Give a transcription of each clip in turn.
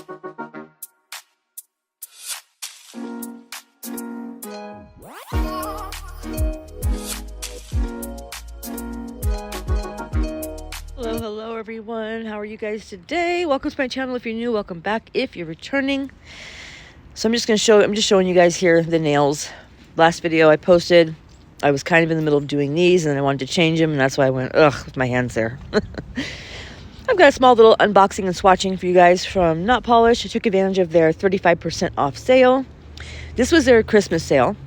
Hello everyone. How are you guys today? Welcome to my channel. If you're new, welcome back if you're returning. So I'm just showing you guys here the nails. Last video I posted, I was kind of in the middle of doing these and I wanted to change them, and that's why I went with my hands there. I've got a small little unboxing and swatching for you guys from Not Polish. I took advantage of their 35% off sale. This was their Christmas sale,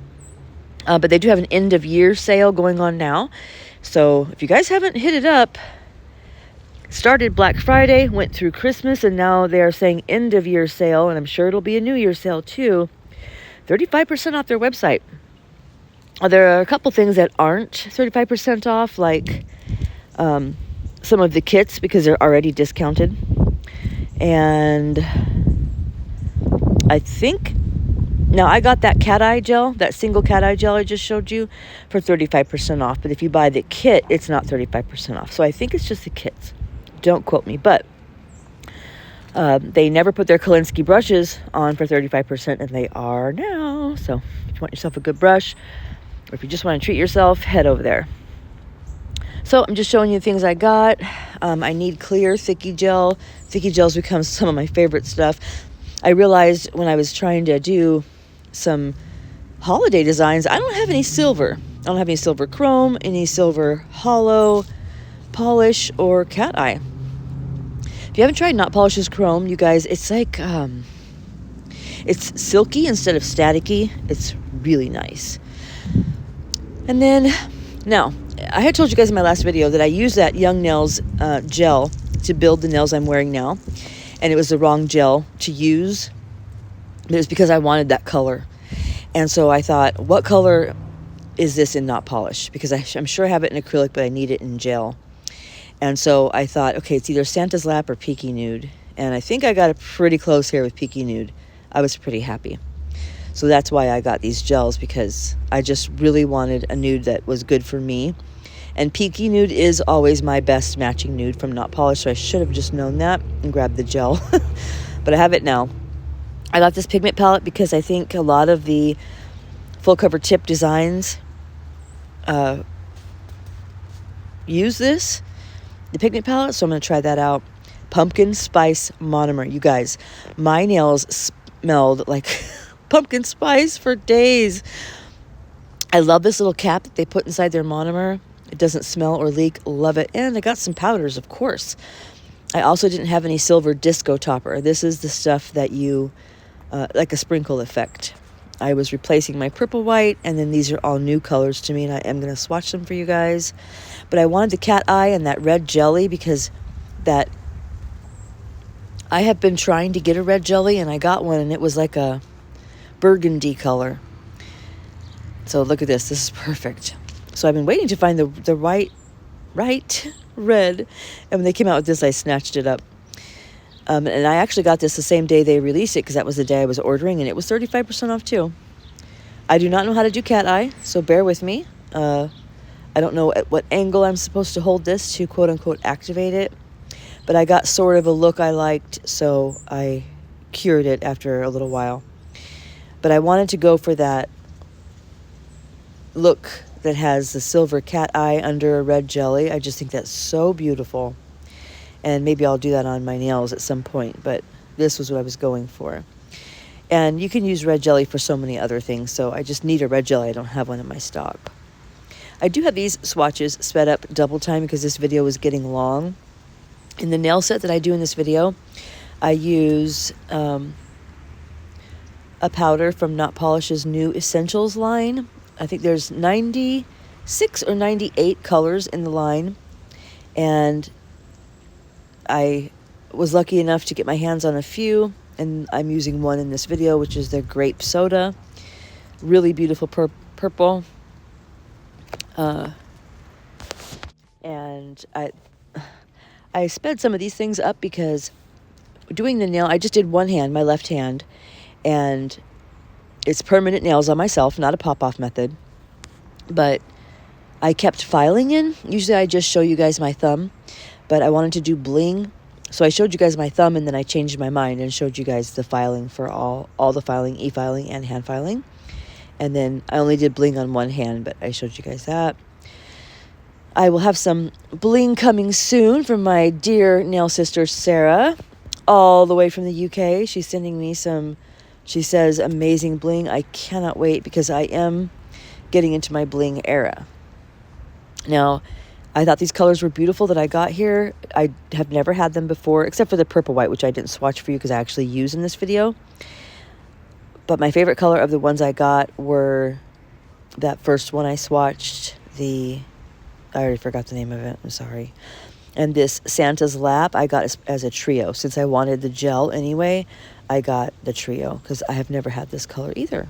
but they do have an end of year sale going on now. So if you guys haven't hit it up, started Black Friday, went through Christmas, and now they're saying end of year sale, and I'm sure it'll be a New Year sale too. 35% off their website. There are a couple things that aren't 35% off, like some of the kits, because they're already discounted. And I think, now I got that cat eye gel, that single cat eye gel I just showed you, for 35% off. But if you buy the kit, it's not 35% off. So I think it's just the kits. Don't quote me, but they never put their Kolinsky brushes on for 35%, and they are now. So if you want yourself a good brush, or if you just want to treat yourself, head over there. So I'm just showing you the things I got. I need clear Thicky gel. Thicky gel's become some of my favorite stuff. I realized when I was trying to do some holiday designs, I don't have any silver. I don't have any silver chrome, any silver hollow, polish, or cat eye. If you haven't tried Not Polish's chrome, you guys, it's like, it's silky instead of staticky. It's really nice. And then, now, I had told you guys in my last video that I used that Young Nails gel to build the nails I'm wearing now. And it was the wrong gel to use. It was because I wanted that color. And so I thought, what color is this in Not Polish? Because I'm sure I have it in acrylic, but I need it in gel. And so I thought, okay, it's either Santa's Lap or Peaky Nude. And I think I got it pretty close here with Peaky Nude. I was pretty happy. So that's why I got these gels, because I just really wanted a nude that was good for me. And Peaky Nude is always my best matching nude from Not Polish, so I should have just known that and grabbed the gel. But I have it now. I got this pigment palette because I think a lot of the full cover tip designs use the pigment palette, so I'm going to try that out. Pumpkin Spice Monomer. You guys, my nails smelled like pumpkin spice for days. I love this little cap that they put inside their monomer. It doesn't smell or leak. Love it. And I got some powders, of course. I also didn't have any silver disco topper. This is the stuff that you, like a sprinkle effect. I was replacing my purple white, and then these are all new colors to me, and I am going to swatch them for you guys. But I wanted the cat eye and that red jelly, because that I have been trying to get a red jelly, and I got one, and it was like a burgundy color. So look at this. This is perfect. So I've been waiting to find the right red, and when they came out with this, I snatched it up. And I actually got this the same day they released it, because that was the day I was ordering, and it was 35% off too. I do not know how to do cat eye, so bear with me. I don't know at what angle I'm supposed to hold this to quote-unquote activate it, but I got sort of a look I liked, so I cured it after a little while. But I wanted to go for that look that has the silver cat eye under a red jelly. I just think that's so beautiful. And maybe I'll do that on my nails at some point, but this was what I was going for. And you can use red jelly for so many other things, so I just need a red jelly. I don't have one in my stock. I do have these swatches sped up double time because this video was getting long. In the nail set that I do in this video, I use a powder from Not Polish's new Essentials line. I think there's 96 or 98 colors in the line, and I was lucky enough to get my hands on a few, and I'm using one in this video, which is their grape soda. Really beautiful purple. And I sped some of these things up because doing the nail, I just did one hand, my left hand, and it's permanent nails on myself, not a pop-off method. But I kept filing in. Usually I just show you guys my thumb, but I wanted to do bling So I showed you guys my thumb, and then I changed my mind and showed you guys the filing for all the filing, e-filing and hand filing. And then I only did bling on one hand, but I showed you guys that. I will have some bling coming soon from my dear nail sister, Sarah, all the way from the UK. She's sending me some, she says, amazing bling. I cannot wait because I am getting into my bling era. Now, I thought these colors were beautiful that I got here. I have never had them before, except for the purple white, which I didn't swatch for you because I actually used in this video. But my favorite color of the ones I got were that first one I swatched, I already forgot the name of it, I'm sorry. And this Santa's Lap I got as a trio. Since I wanted the gel anyway, I got the trio because I have never had this color either.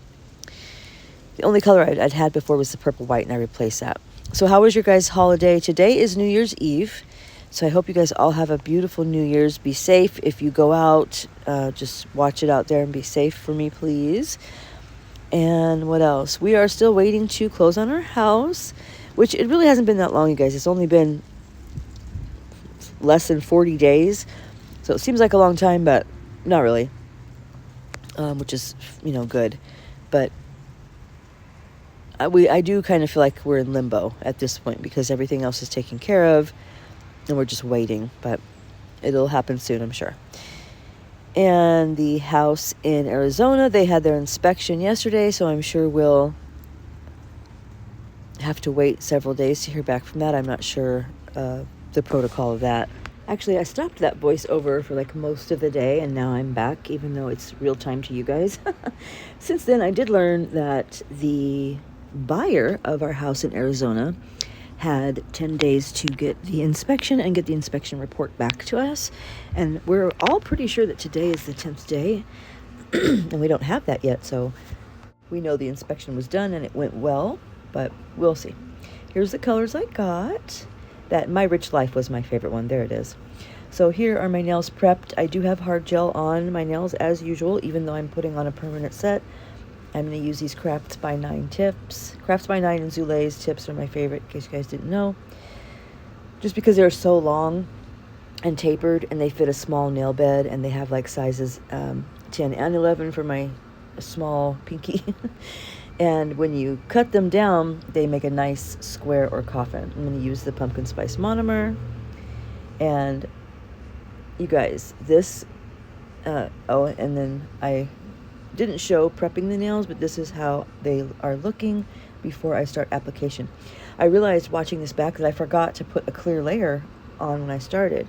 The only color I'd had before was the purple white, and I replaced that. So how was your guys' holiday? Today is New Year's Eve, so I hope you guys all have a beautiful New Year's. Be safe. If you go out, just watch it out there and be safe for me, please. And what else? We are still waiting to close on our house, which it really hasn't been that long, you guys. It's only been less than 40 days, so it seems like a long time, but not really, which is, good. But I do kind of feel like we're in limbo at this point because everything else is taken care of and we're just waiting, but it'll happen soon, I'm sure. And the house in Arizona, they had their inspection yesterday, so I'm sure we'll have to wait several days to hear back from that. I'm not sure the protocol of that. Actually, I stopped that voiceover for like most of the day, and now I'm back, even though it's real time to you guys. Since then, I did learn that the buyer of our house in Arizona had 10 days to get the inspection and get the inspection report back to us. And we're all pretty sure that today is the 10th day, and we don't have that yet. So we know the inspection was done and it went well, but we'll see. Here's the colors I got. That My Rich Life was my favorite one. There it is. So here are my nails prepped. I do have hard gel on my nails as usual, even though I'm putting on a permanent set. I'm going to use these Crafts by 9 tips. Crafts by 9 and Zule's tips are my favorite, in case you guys didn't know. Just because they're so long and tapered, and they fit a small nail bed, and they have like sizes 10 and 11 for my small pinky. And when you cut them down, they make a nice square or coffin. I'm going to use the pumpkin spice monomer. And you guys, this, and then I didn't show prepping the nails, but this is how they are looking before I start application. I realized watching this back that I forgot to put a clear layer on when I started.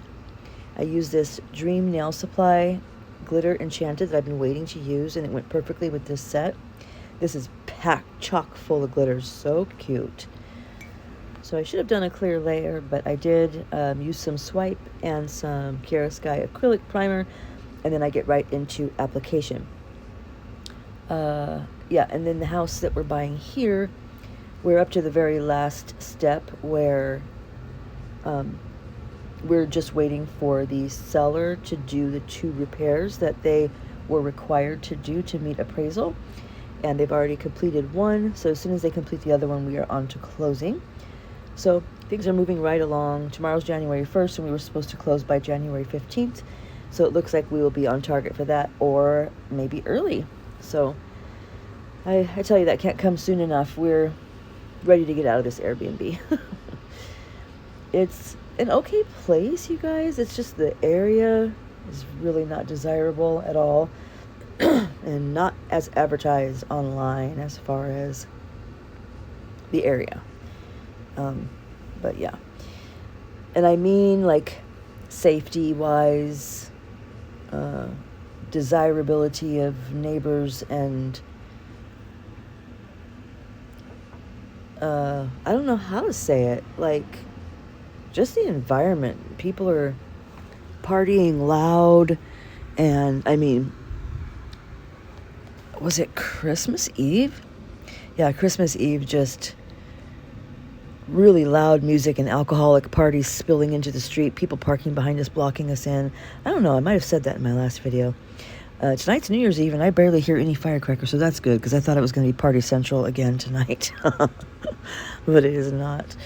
I used this Dream Nail Supply Glitter Enchanted that I've been waiting to use, and it went perfectly with this set. This is packed chock full of glitters, so cute. So I should have done a clear layer, but I did use some Swipe and some Kiara Sky acrylic primer, and then I get right into application. Yeah, and then the house that we're buying here, we're up to the very last step where we're just waiting for the seller to do the 2 repairs that they were required to do to meet appraisal. And they've already completed one, so as soon as they complete the other one, we are on to closing. So things are moving right along. Tomorrow's January 1st, and we were supposed to close by January 15th. So it looks like we will be on target for that, or maybe early. So I tell you, that can't come soon enough. We're ready to get out of this Airbnb. It's an okay place, you guys. It's just the area is really not desirable at all. And not as advertised online as far as the area. But yeah. And I mean, like, safety-wise, desirability of neighbors, and I don't know how to say it. Like, just the environment. People are partying loud, and I mean, was it Christmas Eve? Yeah, Christmas Eve, just really loud music and alcoholic parties spilling into the street, people parking behind us, blocking us in. I don't know, I might have said that in my last video. Tonight's New Year's Eve, and I barely hear any firecrackers, so that's good, because I thought it was going to be Party Central again tonight. But it is not.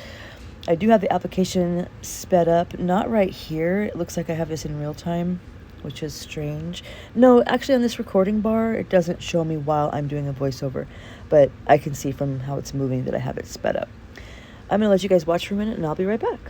I do have the application sped up, not right here. It looks like I have this in real time, which is strange. No, actually on this recording bar, it doesn't show me while I'm doing a voiceover, but I can see from how it's moving that I have it sped up. I'm going to let you guys watch for a minute and I'll be right back.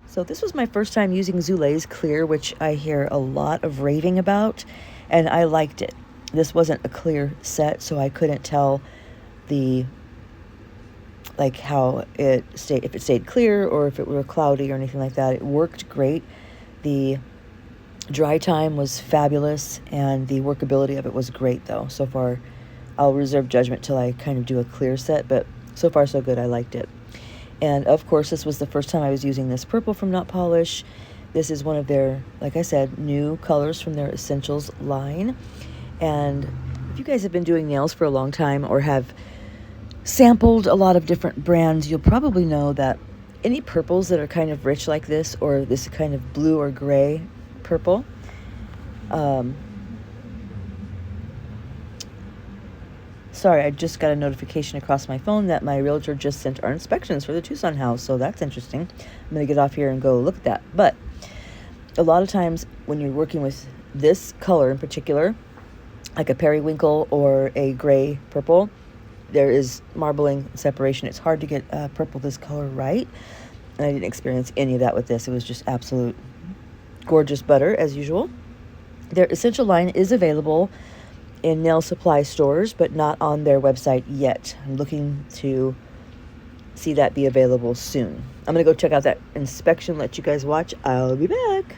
So this was my first time using Zule's Clear, which I hear a lot of raving about, and I liked it. This wasn't a clear set, so I couldn't tell how if it stayed clear or if it were cloudy or anything like that. It worked great. The dry time was fabulous, and the workability of it was great, though. So far, I'll reserve judgment till I kind of do a clear set, but so far so good. I liked it. And of course, this was the first time I was using this purple from Not Polish. This is one of their, like I said, new colors from their Essentials line. And if you guys have been doing nails for a long time or have sampled a lot of different brands, you'll probably know that any purples that are kind of rich like this, or this kind of blue or gray purple, sorry, I just got a notification across my phone that my realtor just sent our inspections for the Tucson house, so that's interesting. I'm going to get off here and go look at that. But a lot of times when you're working with this color in particular, like a periwinkle or a gray purple, there is marbling separation. It's hard to get purple this color right, and I didn't experience any of that with this. It was just absolute gorgeous butter, as usual. Their Essential line is available in nail supply stores, but not on their website yet. I'm looking to see that be available soon. I'm going to go check out that inspection, let you guys watch. I'll be back.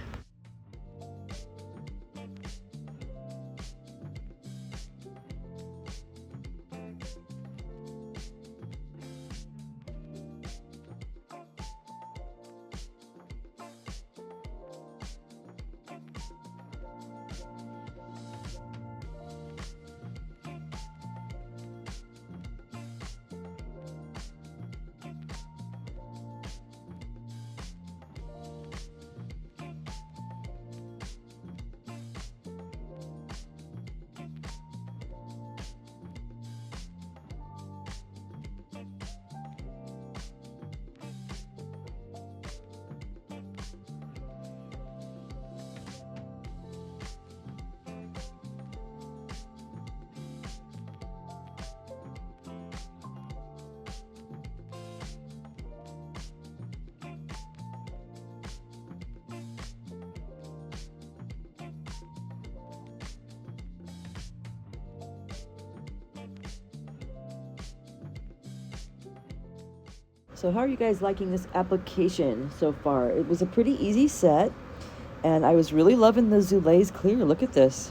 So how are you guys liking this application so far? It was a pretty easy set, and I was really loving the Zulays clear. Look at this.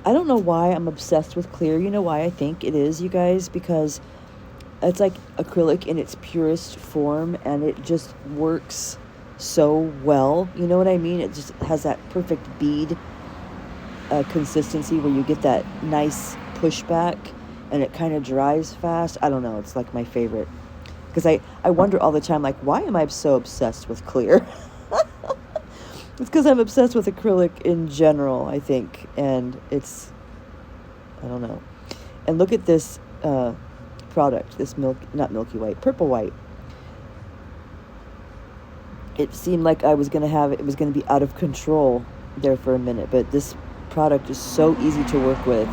I don't know why I'm obsessed with clear. You know why I think it is, you guys? Because it's like acrylic in its purest form, and it just works so well. You know what I mean? It just has that perfect bead consistency where you get that nice pushback, and it kind of dries fast. I don't know. It's like my favorite. Because I wonder all the time, like, why am I so obsessed with clear? It's because I'm obsessed with acrylic in general, I think. And it's, I don't know. And look at this product, this not milky white, purple white. It seemed like it was going to be out of control there for a minute. But this product is so easy to work with.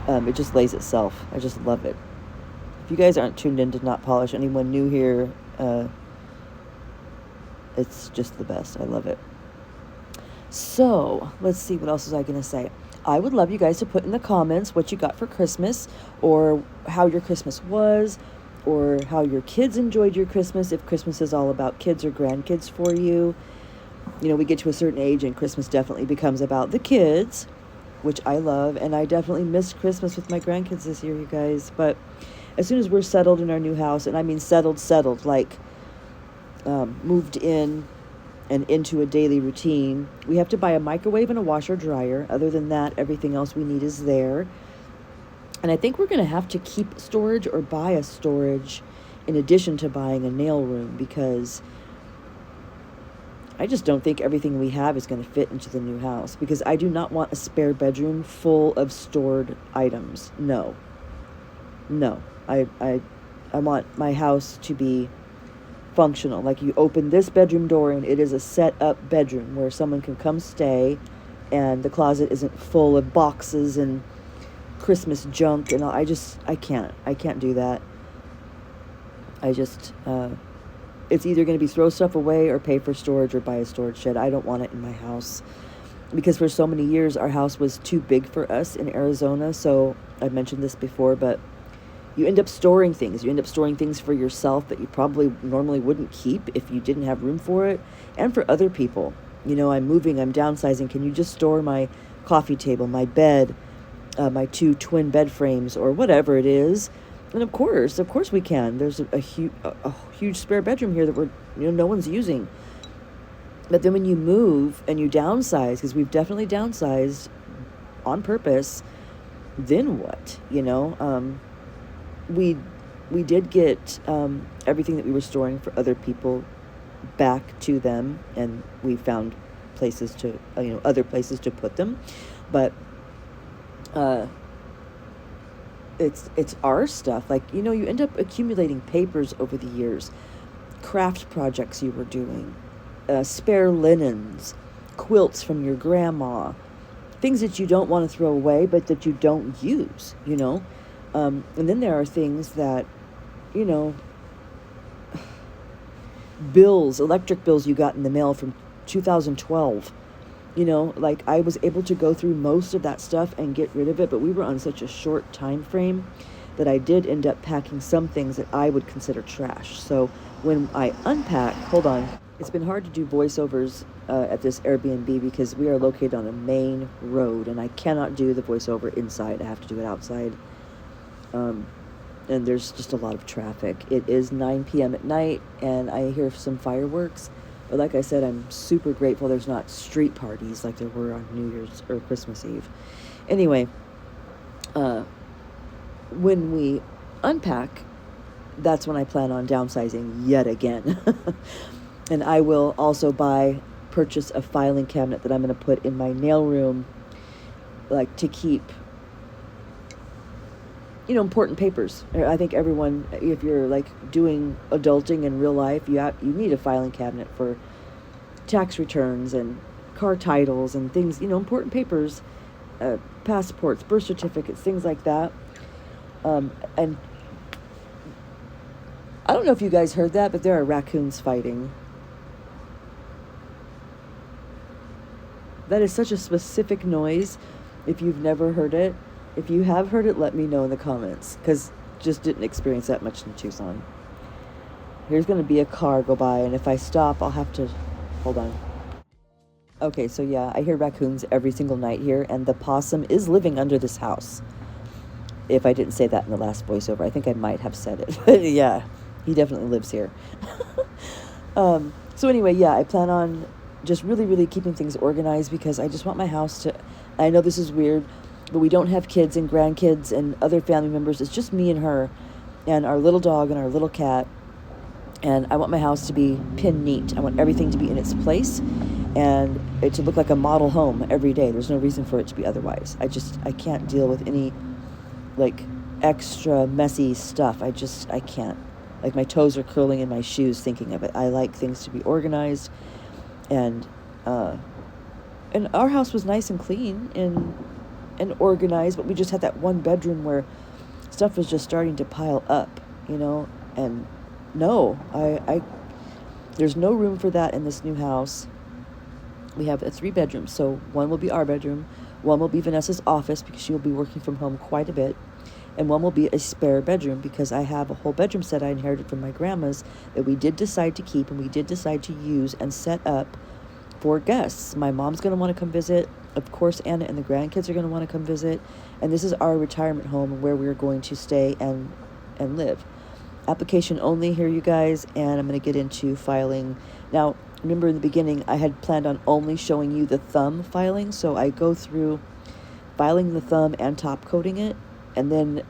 It just lays itself. I just love it. If you guys aren't tuned in to Not Polish, anyone new here, it's just the best. I love it. So, let's see, what else was I going to say? I would love you guys to put in the comments what you got for Christmas, or how your Christmas was, or how your kids enjoyed your Christmas, if Christmas is all about kids or grandkids for you. You know, we get to a certain age and Christmas definitely becomes about the kids, which I love, and I definitely missed Christmas with my grandkids this year, you guys. But as soon as we're settled in our new house, and I mean settled, like moved in and into a daily routine, we have to buy a microwave and a washer dryer. Other than that, everything else we need is there. And I think we're going to have to keep storage or buy a storage in addition to buying a nail room, because I just don't think everything we have is going to fit into the new house, because I do not want a spare bedroom full of stored items. No. I want my house to be functional. Like, you open this bedroom door and it is a set up bedroom where someone can come stay, and the closet isn't full of boxes and Christmas junk and all. I can't do that. It's either going to be throw stuff away or pay for storage or buy a storage shed. I don't want it in my house, because for so many years our house was too big for us in Arizona. So I've mentioned this before, but you end up storing things. You end up storing things for yourself that you probably normally wouldn't keep if you didn't have room for it, and for other people. You know, I'm moving, I'm downsizing. Can you just store my coffee table, my bed, my 2 twin bed frames, or whatever it is? And of course we can. There's a huge spare bedroom here that no one's using. But then when you move and you downsize, because we've definitely downsized on purpose, then what? You know, we did get everything that we were storing for other people back to them, and we found places to, other places to put them. But it's our stuff. Like, you end up accumulating papers over the years, craft projects you were doing, spare linens, quilts from your grandma, things that you don't want to throw away but that you don't use, and then there are things that, bills, electric bills you got in the mail from 2012. Like, I was able to go through most of that stuff and get rid of it, but we were on such a short time frame that I did end up packing some things that I would consider trash. So when I unpack, hold on, it's been hard to do voiceovers at this Airbnb because we are located on a main road, and I cannot do the voiceover inside. I have to do it outside. And there's just a lot of traffic. It is 9 p.m. at night, and I hear some fireworks. But like I said, I'm super grateful there's not street parties like there were on New Year's or Christmas Eve. Anyway, when we unpack, that's when I plan on downsizing yet again. And I will also purchase a filing cabinet that I'm going to put in my nail room, like, to keep, important papers. I think everyone, if you're like doing adulting in real life, you need a filing cabinet for tax returns and car titles and things, important papers, passports, birth certificates, things like that. And I don't know if you guys heard that, but there are raccoons fighting. That is such a specific noise if you've never heard it. If you have heard it, let me know in the comments, because just didn't experience that much in Tucson. Here's going to be a car go by, and if I stop, I'll have to... Hold on. Okay, so yeah, I hear raccoons every single night here, and the possum is living under this house. If I didn't say that in the last voiceover, I think I might have said it. But yeah, he definitely lives here. So anyway, yeah, I plan on just really, really keeping things organized because I just want my house to... I know this is weird, but we don't have kids and grandkids and other family members. It's just me and her and our little dog and our little cat. And I want my house to be pin neat. I want everything to be in its place and it to look like a model home every day. There's no reason for it to be otherwise. I can't deal with any like extra messy stuff. I can't. Like my toes are curling in my shoes thinking of it. I like things to be organized, and our house was nice and clean and organized, but we just had that one bedroom where stuff was just starting to pile up, you know. And no, I there's no room for that in this new house. We have a 3-bedroom, so one will be our bedroom, one will be Vanessa's office because she will be working from home quite a bit, and one will be a spare bedroom because I have a whole bedroom set I inherited from my grandma's that we did decide to keep and we did decide to use and set up for guests. My mom's going to want to come visit. Of course, Anna and the grandkids are going to want to come visit. And this is our retirement home where we're going to stay and live. Application only here, you guys, and I'm going to get into filing. Now, remember in the beginning, I had planned on only showing you the thumb filing, so I go through filing the thumb and top coating it, and then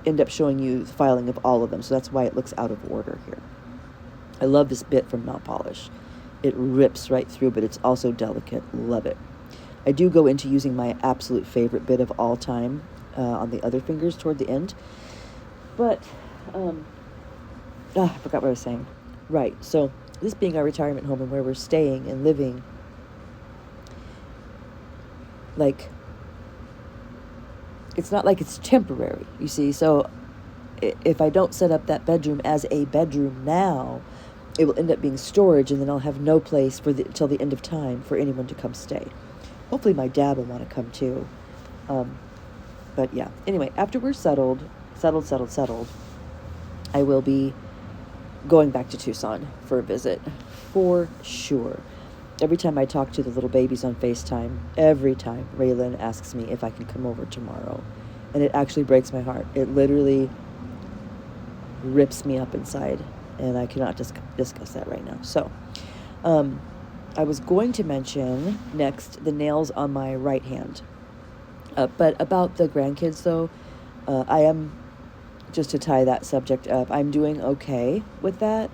end up showing you the filing of all of them. So that's why it looks out of order here. I love this bit from Nail Polish. It rips right through, but it's also delicate. Love it. I do go into using my absolute favorite bit of all time on the other fingers toward the end. But, I forgot what I was saying. Right, so this being our retirement home and where we're staying and living, like, it's not like it's temporary, you see. So if I don't set up that bedroom as a bedroom now, it will end up being storage, and then I'll have no place for till the end of time for anyone to come stay. Hopefully my dad will want to come too. But yeah, anyway, after we're settled, I will be going back to Tucson for a visit, for sure. Every time I talk to the little babies on FaceTime, every time Raylan asks me if I can come over tomorrow. And it actually breaks my heart. It literally rips me up inside. And I cannot discuss that right now. So, I was going to mention next the nails on my right hand. But about the grandkids, though, I am, just to tie that subject up, I'm doing okay with that.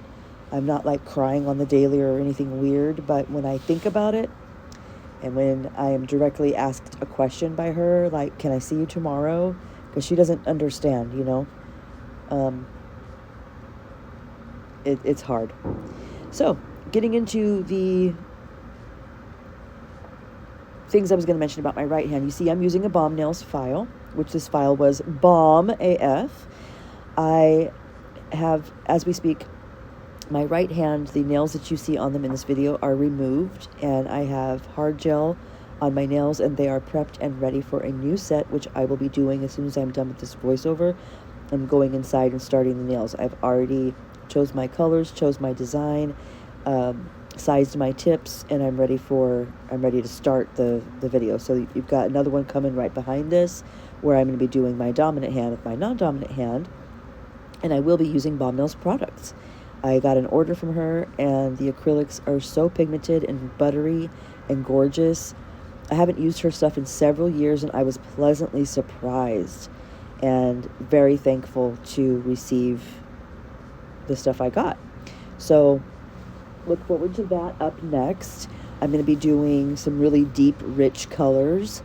I'm not like crying on the daily or anything weird, but when I think about it, and when I am directly asked a question by her, like, can I see you tomorrow? Because she doesn't understand, you know. It's hard. So, getting into the things I was going to mention about my right hand. You see, I'm using a Bomb Nails file, which this file was bomb AF. I have, as we speak, my right hand, the nails that you see on them in this video are removed, and I have hard gel on my nails, and they are prepped and ready for a new set, which I will be doing as soon as I'm done with this voiceover. I'm going inside and starting the nails. I've already chose my colors, chose my design, sized my tips, and I'm ready to start the video. So you've got another one coming right behind this, where I'm going to be doing my dominant hand with my non-dominant hand, and I will be using Bomb Nails products. I got an order from her, and the acrylics are so pigmented and buttery and gorgeous. I haven't used her stuff in several years, and I was pleasantly surprised and very thankful to receive the stuff I got. So look forward to that up next. I'm going to be doing some really deep, rich colors.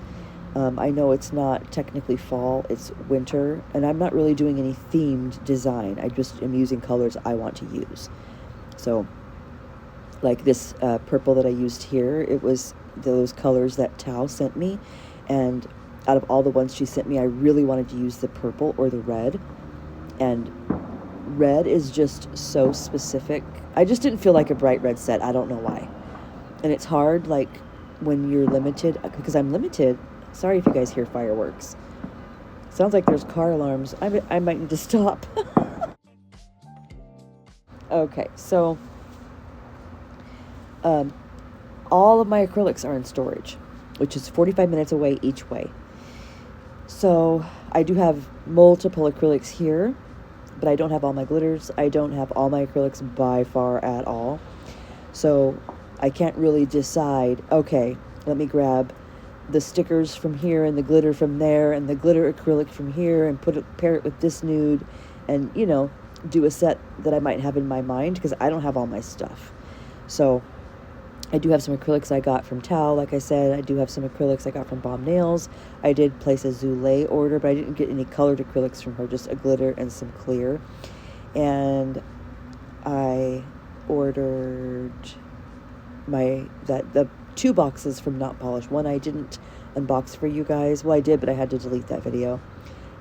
I know it's not technically fall, it's winter, and I'm not really doing any themed design. I just am using colors I want to use. So, like this purple that I used here, it was those colors that Tao sent me, and out of all the ones she sent me, I really wanted to use the purple or the red, and red is just so specific. I just didn't feel like a bright red set. I don't know why. And it's hard, like, when you're limited, because I'm limited. Sorry if you guys hear fireworks. Sounds like there's car alarms. I might need to stop. Okay, so all of my acrylics are in storage, which is 45 minutes away each way. So I do have multiple acrylics here, but I don't have all my glitters. I don't have all my acrylics by far at all. So I can't really decide, okay, let me grab the stickers from here and the glitter from there and the glitter acrylic from here and pair it with this nude and, you know, do a set that I might have in my mind, because I don't have all my stuff. So I do have some acrylics I got from Tao, like I said. I do have some acrylics I got from Bomb Nails. I did place a Zoulet order, but I didn't get any colored acrylics from her, just a glitter and some clear. And I ordered the 2 boxes from Not Polished. One I didn't unbox for you guys. Well, I did, but I had to delete that video.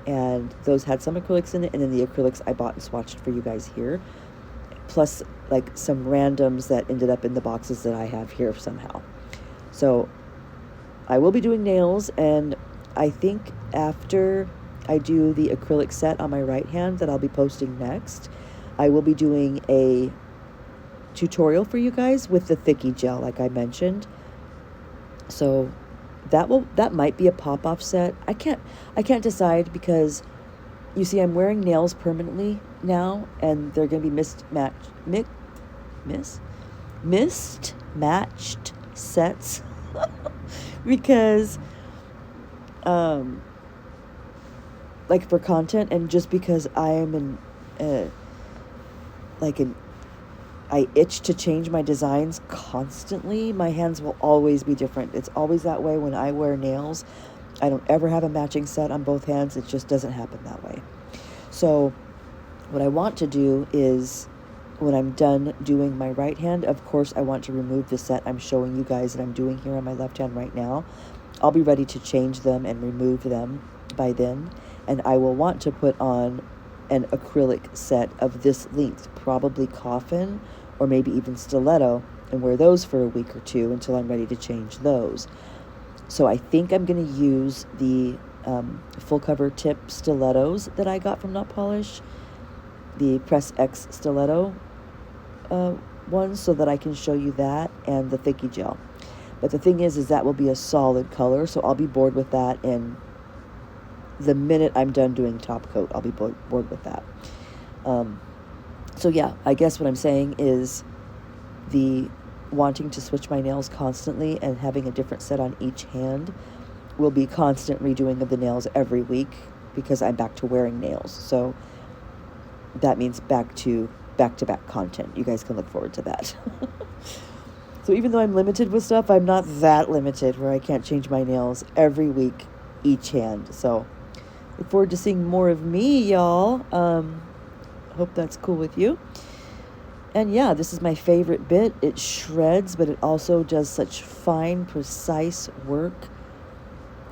And those had some acrylics in it, and then the acrylics I bought and swatched for you guys here. Plus, like, some randoms that ended up in the boxes that I have here somehow. So I will be doing nails, and I think after I do the acrylic set on my right hand that I'll be posting next, I will be doing a tutorial for you guys with the Thicky gel, like I mentioned. So that might be a pop-off set. I can't decide, because you see I'm wearing nails permanently now, and they're going to be mismatched sets because like for content, and just because I am I itch to change my designs constantly. My hands will always be different. It's always that way when I wear nails. I don't ever have a matching set on both hands. It just doesn't happen that way. So what I want to do is, when I'm done doing my right hand, of course I want to remove the set I'm showing you guys that I'm doing here on my left hand right now. I'll be ready to change them and remove them by then, and I will want to put on an acrylic set of this length, probably Coffin or maybe even Stiletto, and wear those for a week or two until I'm ready to change those. So I think I'm going to use the full cover tip stilettos that I got from Not Polish, the Press X stiletto ones, so that I can show you that, and the Thicky gel. But the thing is that will be a solid color, so I'll be bored with that in the minute I'm done doing top coat. I'll be bored with that. So yeah, I guess what I'm saying is the wanting to switch my nails constantly and having a different set on each hand will be constant redoing of the nails every week, because I'm back to wearing nails. So that means back-to-back content. You guys can look forward to that. So even though I'm limited with stuff, I'm not that limited where I can't change my nails every week, each hand. So look forward to seeing more of me, y'all. Hope that's cool with you. And yeah, this is my favorite bit. It shreds, but it also does such fine, precise work.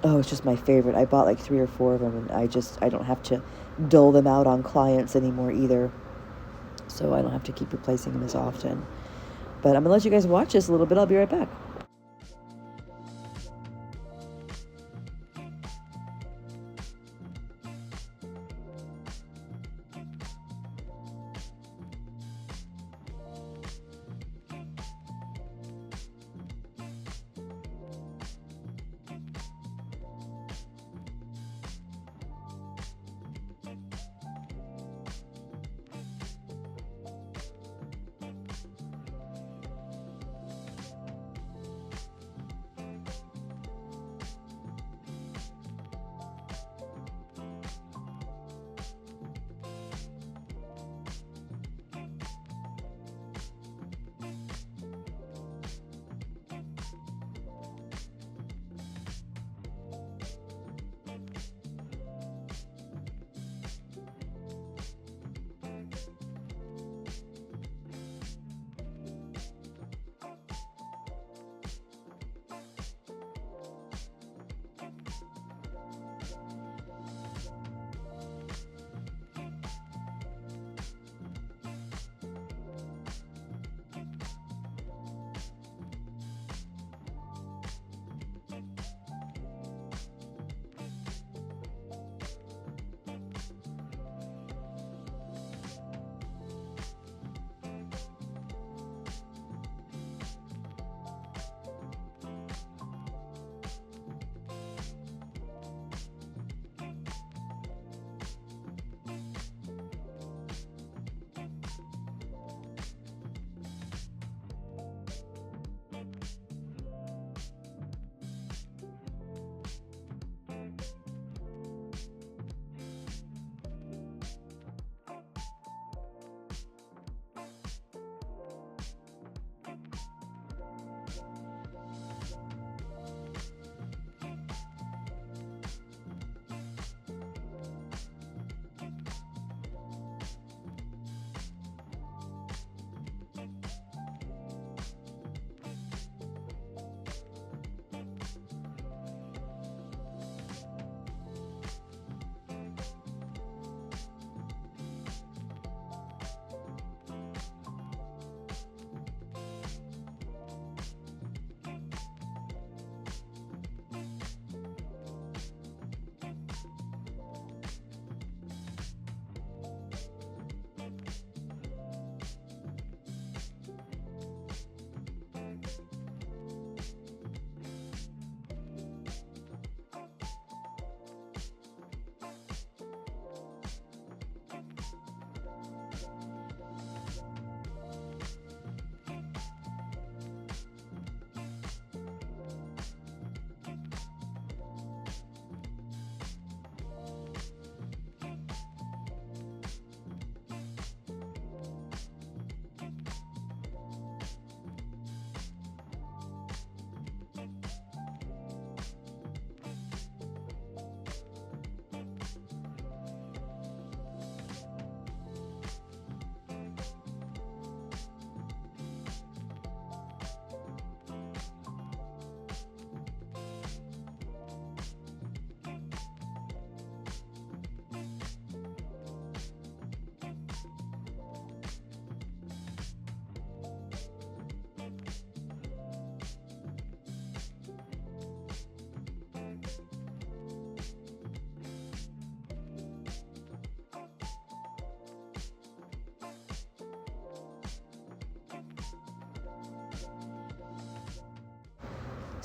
Oh, it's just my favorite. I bought like 3 or 4 of them, and I don't have to dole them out on clients anymore either. So I don't have to keep replacing them as often. But I'm going to let you guys watch this a little bit. I'll be right back.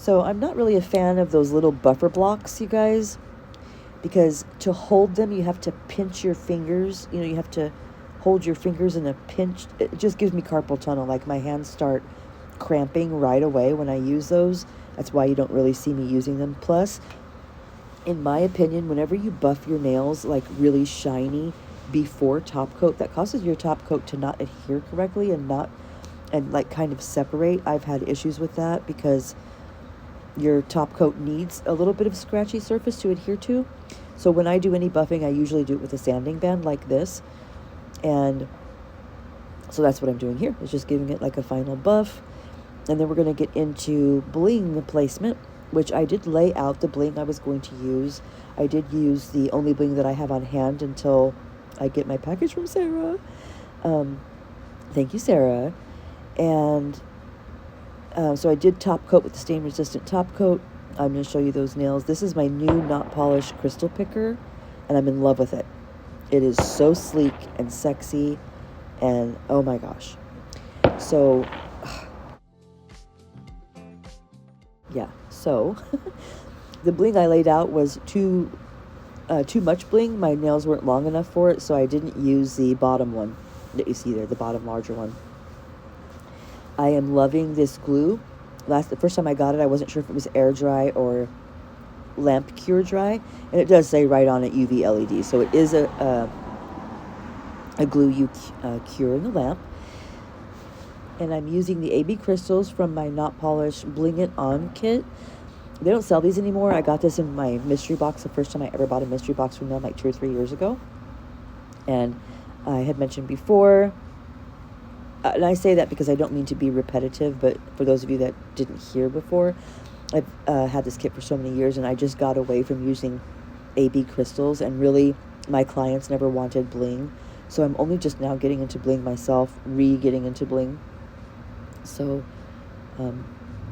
So I'm not really a fan of those little buffer blocks, you guys, because to hold them, you have to pinch your fingers. You know, you have to hold your fingers in a pinch. It just gives me carpal tunnel. Like, my hands start cramping right away when I use those. That's why you don't really see me using them. Plus, in my opinion, whenever you buff your nails like really shiny before top coat, that causes your top coat to not adhere correctly and like kind of separate. I've had issues with that because your top coat needs a little bit of scratchy surface to adhere to. So when I do any buffing, I usually do it with a sanding band like this. And so that's what I'm doing here. It's just giving it like a final buff. And then we're going to get into bling placement, which I did lay out the bling I was going to use. I did use the only bling that I have on hand until I get my package from Sarah. Thank you, Sarah. And so I did top coat with the stain resistant top coat. I'm going to show you those nails. This is my new not polished crystal picker, and I'm in love with it. It is so sleek and sexy, and oh my gosh. So yeah, so the bling I laid out was too much bling. My nails weren't long enough for it, so I didn't use the bottom one that you see there, the bottom larger one. I am loving this glue. The first time I got it, I wasn't sure if it was air dry or lamp cure dry, and it does say right on it UV LED, so it is a glue you cure in the lamp. And I'm using the AB crystals from my not polished Bling It On kit. They don't sell these anymore. I got this in my mystery box the first time I ever bought a mystery box from them, like 2 or 3 years ago. And I had mentioned before, and I say that because I don't mean to be repetitive, but for those of you that didn't hear before, I've had this kit for so many years, and I just got away from using AB crystals, and really my clients never wanted bling. So I'm only just now getting into bling myself, getting into bling. So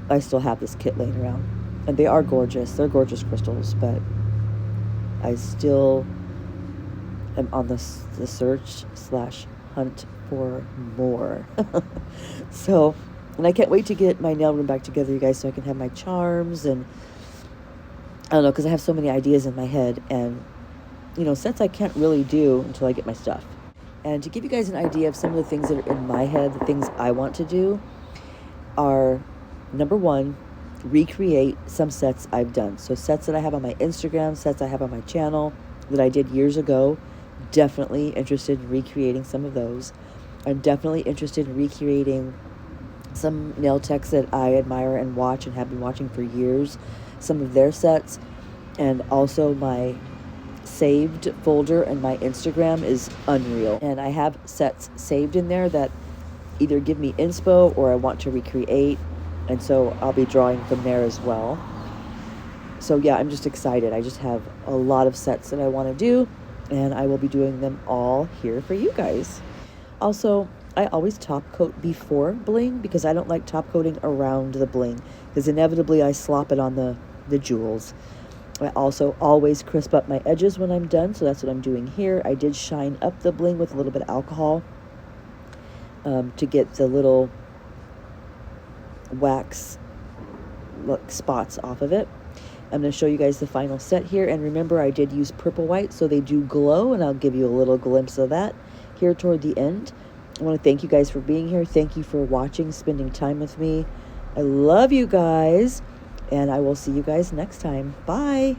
I still have this kit laying around, and they are gorgeous. They're gorgeous crystals, but I still am on the search/hunt for more. So, and I can't wait to get my nail room back together, you guys, so I can have my charms, and I don't know, because I have so many ideas in my head, and you know, sets I can't really do until I get my stuff. And to give you guys an idea of some of the things that are in my head, the things I want to do are, number one, recreate some sets I've done. So sets that I have on my Instagram, sets I have on my channel that I did years ago. Definitely interested in recreating some of those. I'm definitely interested in recreating some nail techs that I admire and watch and have been watching for years, some of their sets. And also my saved folder in my Instagram is unreal, and I have sets saved in there that either give me inspo or I want to recreate, and so I'll be drawing from there as well. So yeah, I'm just excited. I just have a lot of sets that I want to do, and I will be doing them all here for you guys. Also, I always top coat before bling because I don't like top coating around the bling, because inevitably I slop it on the jewels. I also always crisp up my edges when I'm done, so that's what I'm doing here. I did shine up the bling with a little bit of alcohol to get the little wax spots off of it. I'm going to show you guys the final set here, and remember I did use purple white, so they do glow, and I'll give you a little glimpse of that here toward the end. I want to thank you guys for being here. Thank you for watching, spending time with me. I love you guys, and I will see you guys next time. Bye.